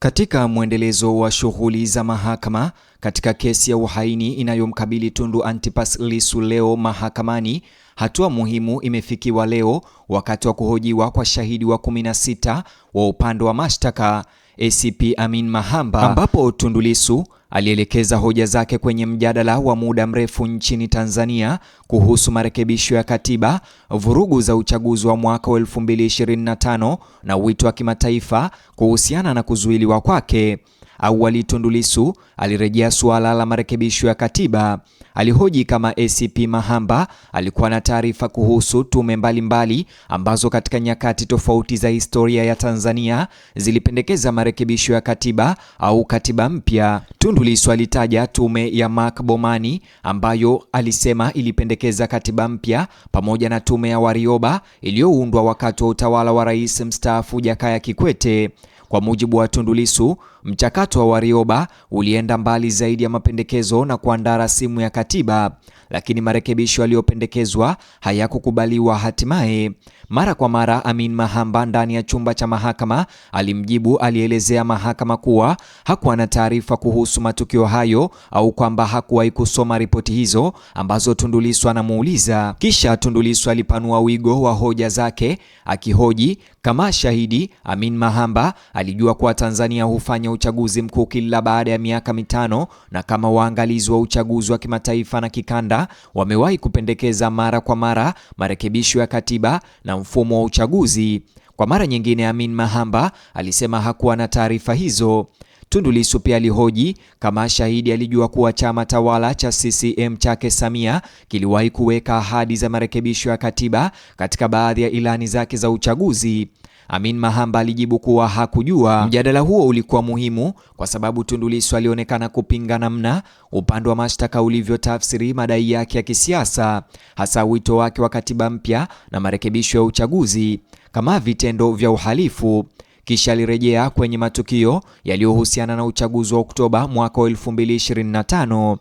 Katika mwendelezo wa shughuli za mahakama katika kesi ya uhaini inayomkabili Tundu Antipas Lissu leo mahakamani, hatua muhimu imefikiwa leo wakati wa kuhojiwa kwa shahidi wa 16 wa upande wa mashtaka ACP Amin Mahamba, ambapo Tundu Lissu alielekeza hoja zake kwenye mjadala wa muda mrefu nchini Tanzania kuhusu marekebisho ya katiba, vurugu za uchaguzi wa mwaka 2025 na wito wa kimataifa kuhusiana na kuzuiliwa kwake. Awali Tundu Lissu alirejea suala la marekebisho ya katiba. Alihoji kama ACP Mahamba alikuwa na taarifa kuhusu tume mbalimbali ambazo katika nyakati tofauti za historia ya Tanzania zilipendekeza marekebisho ya katiba au katiba mpya. Tundu Lissu alitaja tume ya Mark Bomani ambayo alisema ilipendekeza katiba mpya pamoja na tume ya Warioba iliyoundwa wakati wa utawala wa Rais mstaafu Jakaya Kikwete. Kwa mujibu wa Tundu Lissu, mchakato wa Warioba ulienda mbali zaidi ya mapendekezo na kuandaa rasimu ya katiba, lakini marekebisho yaliyopendekezwa hayakukubaliwa hatimaye. Mara kwa mara Amin Mahamba ndani ya chumba cha mahakama alielezea mahakama kuwa hakuwa na taarifa kuhusu matukio hayo au kwamba hakuwahi kusoma ripoti hizo ambazo Tundu Lissu anamuuliza. Kisha Tundu Lissu alipanua wigo wa hoja zake akihoji kama shahidi Amin Mahamba alijua kuwa Tanzania hufanya uchaguzi mkuu kila baada ya miaka mitano na kama waangalizi wa uchaguzi wa kimataifa na kikanda wamewahi kupendekeza mara kwa mara marekebisho ya katiba na mfumo wa uchaguzi. Kwa mara nyingine Amin Mahamba alisema hakuwa na taarifa hizo. Tundu Lissu pia alihoji kama shahidi alijua kuwa chama tawala cha CCM chake Samia kiliwahi kuweka ahadi za marekebisho ya katiba katika baadhi ya ilani zake za uchaguzi. Amin Mahamba alijibu kuwa hakujua. Mjadala huo ulikuwa muhimu kwa sababu Tundu Lissu alionekana kupinga namna upande wa mashtaka ulivyotafsiri madai yake ya kisiasa, hasa wito wake wa katiba mpya na marekebisho ya uchaguzi kama vitendo vya uhalifu. Kisha alirejea kwenye matukio yaliyohusiana na uchaguzi wa Oktoba mwaka 2025.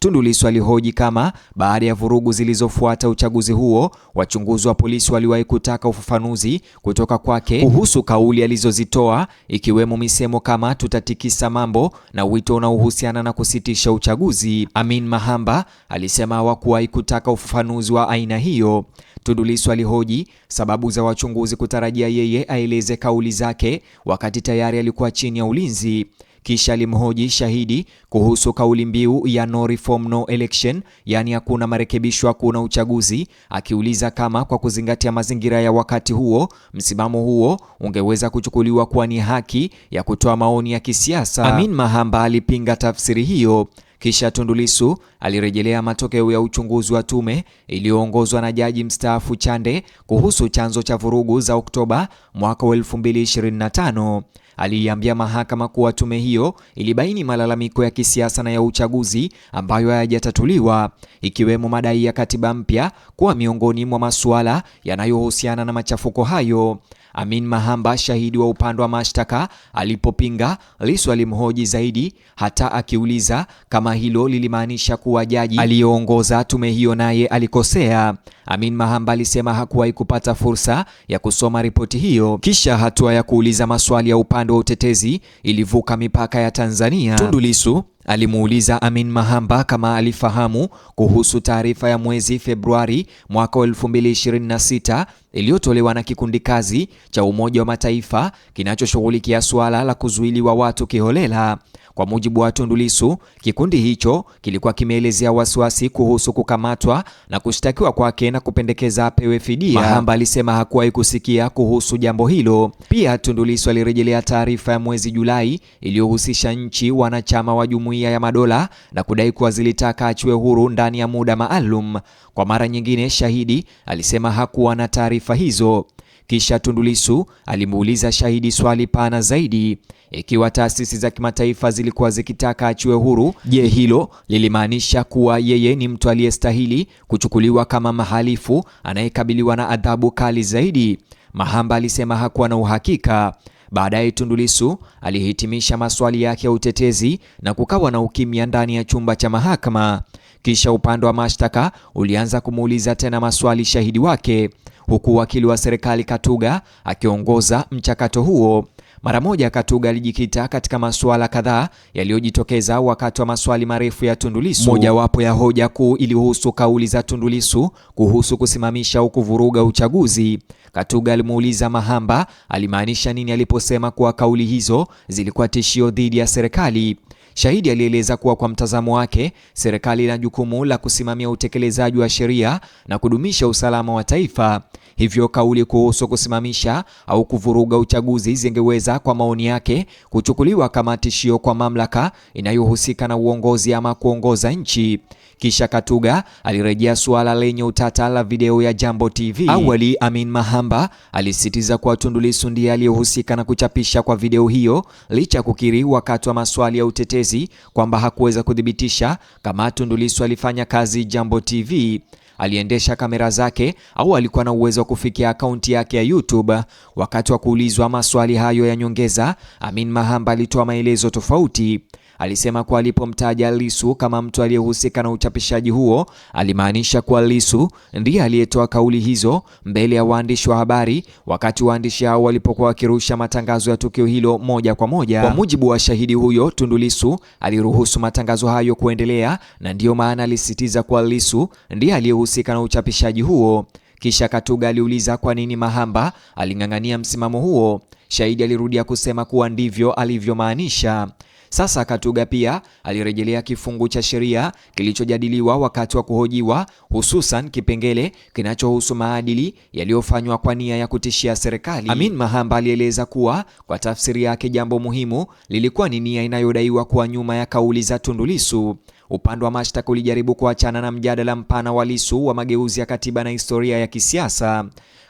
Tundu Lissu alihoji kama baada ya vurugu zilizofuata uchaguzi huo, wachunguzi wa polisi waliwahi kutaka ufafanuzi kutoka kwake kuhusu kauli alizozitoa, ikiwemo misemo kama tutatikisa mambo na wito unaohusiana na kusitisha uchaguzi. Amin Mahamba alisema hawakuwahi kutaka ufafanuzi wa aina hiyo. Tundu Lissu alihoji sababu za wachunguzi kutarajia yeye aeleze kauli zake wakati tayari alikuwa chini ya ulinzi. Kisha alimhoji shahidi kuhusu kauli mbiu ya no reform no election, yani hakuna marekebisho hakuna uchaguzi, akiuliza kama kwa kuzingatia mazingira ya wakati huo msimamo huo ungeweza kuchukuliwa kuwa ni haki ya kutoa maoni ya kisiasa. Amin Mahamba alipinga tafsiri hiyo. Kisha Tundu Lissu alirejelea matokeo ya uchunguzi wa tume iliyoongozwa na jaji mstaafu Chande kuhusu chanzo cha vurugu za Oktoba mwaka 2025. Aliiambia mahakama kuwa tume hiyo ilibaini malalamiko ya kisiasa na ya uchaguzi ambayo hayajatatuliwa, ikiwemo madai ya katiba mpya kuwa miongoni mwa masuala yanayohusiana na machafuko hayo. Amin Mahamba, shahidi wa upande wa mashtaka, alipopinga, Lissu alimhoji zaidi, hata akiuliza kama hilo lilimaanisha kuwa jaji aliyeongoza tume hiyo naye alikosea. Amin Mahamba alisema hakuwahi kupata fursa ya kusoma ripoti hiyo. Kisha hatua ya kuuliza maswali ya upande wa utetezi ilivuka mipaka ya Tanzania. Tundu Lissu alimuuliza Amin Mahamba kama alifahamu kuhusu taarifa ya mwezi Februari mwaka 2026 iliyotolewa na kikundi kazi cha Umoja wa Mataifa kinachoshughulikia suala la kuzuiliwa watu kiholela. Kwa mujibu wa Tundu Lissu, kikundi hicho kilikuwa kimeelezea wasiwasi kuhusu kukamatwa na kushtakiwa kwake na kupendekeza apewe fidia. Mahamba alisema hakuwahi kusikia kuhusu jambo hilo. Pia Tundu Lissu alirejelea taarifa ya mwezi Julai iliyohusisha nchi wanachama wa Jumuiya ya Madola na kudai kuwa zilitaka achiwe huru ndani ya muda maalum. Kwa mara nyingine, shahidi alisema hakuwa na taarifa hizo. Kisha Tundu Lissu alimuuliza shahidi swali pana zaidi: ikiwa taasisi za kimataifa zilikuwa zikitaka achiwe huru, je, hilo lilimaanisha kuwa yeye ni mtu aliyestahili kuchukuliwa kama mhalifu anayekabiliwa na adhabu kali zaidi? Mahamba alisema hakuwa na uhakika. Baadaye Tundu Lissu alihitimisha maswali yake ya utetezi na kukawa na ukimya ndani ya chumba cha mahakama. Kisha upande wa mashtaka ulianza kumuuliza tena maswali shahidi wake, huku wakili wa serikali Katuga akiongoza mchakato huo. Mara moja Katuga alijikita katika masuala kadhaa yaliyojitokeza wakati wa maswali marefu ya Tundu Lissu. Mojawapo ya hoja kuu ilihusu kauli za Tundu Lissu kuhusu kusimamisha au kuvuruga uchaguzi. Katuga alimuuliza Mahamba alimaanisha nini aliposema kuwa kauli hizo zilikuwa tishio dhidi ya serikali. Shahidi alieleza kuwa kwa mtazamo wake, serikali ina jukumu la kusimamia utekelezaji wa sheria na kudumisha usalama wa taifa. Hivyo kauli kuhusu kusimamisha au kuvuruga uchaguzi zingeweza, kwa maoni yake, kuchukuliwa kama tishio kwa mamlaka inayohusika na uongozi ama kuongoza nchi. Kisha Katuga alirejea suala lenye utata la video ya Jambo TV. Awali Amin Mahamba alisisitiza kuwa Tundu Lissu ndiye aliyehusika na kuchapisha kwa video hiyo, licha kukiri wakati wa maswali ya utetezi kwamba hakuweza kudhibitisha kama Tundu Lissu alifanya kazi Jambo TV, aliendesha kamera zake au alikuwa na uwezo wa kufikia akaunti yake ya YouTube. Wakati wa kuulizwa maswali hayo ya nyongeza, Amin Mahamba alitoa maelezo tofauti. Alisema kuwa alipomtaja Lissu kama mtu aliyehusika na uchapishaji huo, alimaanisha kuwa Lissu ndiye aliyetoa kauli hizo mbele ya waandishi wa habari wakati waandishi hao walipokuwa wakirusha matangazo ya tukio hilo moja kwa moja. Kwa mujibu wa shahidi huyo, Tundu Lissu aliruhusu matangazo hayo kuendelea, na ndiyo maana alisisitiza kuwa Lissu ndiye aliyehusika na uchapishaji huo. Kisha Katuga aliuliza kwa nini Mahamba aling'ang'ania msimamo huo. Shahidi alirudia kusema kuwa ndivyo alivyomaanisha. Sasa Katuga pia alirejelea kifungu cha sheria kilichojadiliwa wakati wa kuhojiwa, hususan kipengele kinachohusu maadili yaliyofanywa kwa nia ya kutishia serikali. Amin Mahamba alieleza kuwa kwa tafsiri yake jambo muhimu lilikuwa ni nia inayodaiwa kuwa nyuma ya kauli za Tundu Lissu. Upande wa mashtaka ulijaribu kuachana na mjadala mpana wa Lissu wa mageuzi ya katiba na historia ya kisiasa.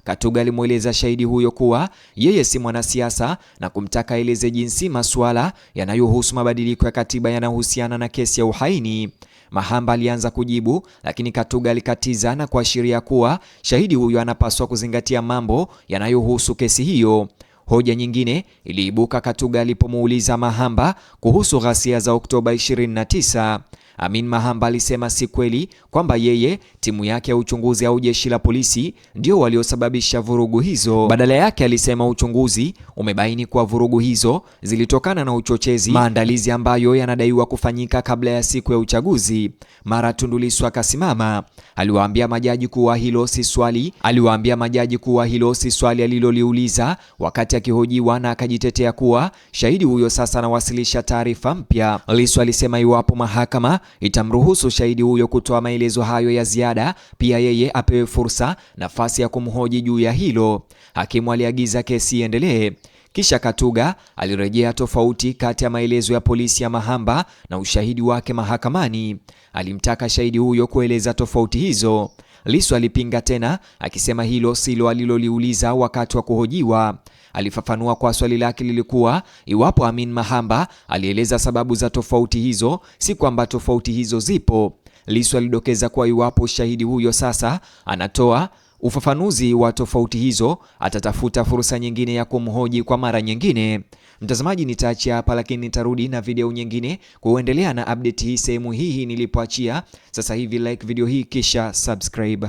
Katuga alimweleza shahidi huyo kuwa yeye si mwanasiasa na kumtaka aeleze jinsi masuala yanayohusu mabadiliko ya katiba yanahusiana na kesi ya uhaini. Mahamba alianza kujibu, lakini Katuga alikatiza na kuashiria kuwa shahidi huyo anapaswa kuzingatia mambo yanayohusu kesi hiyo. Hoja nyingine iliibuka Katuga alipomuuliza Mahamba kuhusu ghasia za Oktoba 29. Amin Mahamba alisema si kweli kwamba yeye, timu yake ya uchunguzi au jeshi la polisi ndio waliosababisha vurugu hizo. Badala yake alisema uchunguzi umebaini kuwa vurugu hizo zilitokana na uchochezi, maandalizi ambayo yanadaiwa kufanyika kabla ya siku ya uchaguzi. Mara Tundu Lissu akasimama, aliwaambia majaji kuwa hilo si swali aliloliuliza wakati akihojiwa, na akajitetea kuwa shahidi huyo sasa anawasilisha taarifa mpya. Lissu alisema iwapo mahakama itamruhusu shahidi huyo kutoa maelezo hayo ya ziada, pia yeye apewe nafasi ya kumhoji juu ya hilo. Hakimu aliagiza kesi iendelee. Kisha Katuga alirejea tofauti kati ya maelezo ya polisi ya Mahamba na ushahidi wake mahakamani. Alimtaka shahidi huyo kueleza tofauti hizo. Lissu alipinga tena, akisema hilo silo aliloliuliza wakati wa kuhojiwa. Alifafanua kwa swali lake lilikuwa iwapo Amin Mahamba alieleza sababu za tofauti hizo, si kwamba tofauti hizo zipo. Lissu alidokeza kuwa iwapo shahidi huyo sasa anatoa ufafanuzi wa tofauti hizo, atatafuta fursa nyingine ya kumhoji kwa mara nyingine. Mtazamaji, nitaachia hapa, lakini nitarudi na video nyingine kuendelea na update hii sehemu hii nilipoachia. Sasa hivi like video hii kisha subscribe.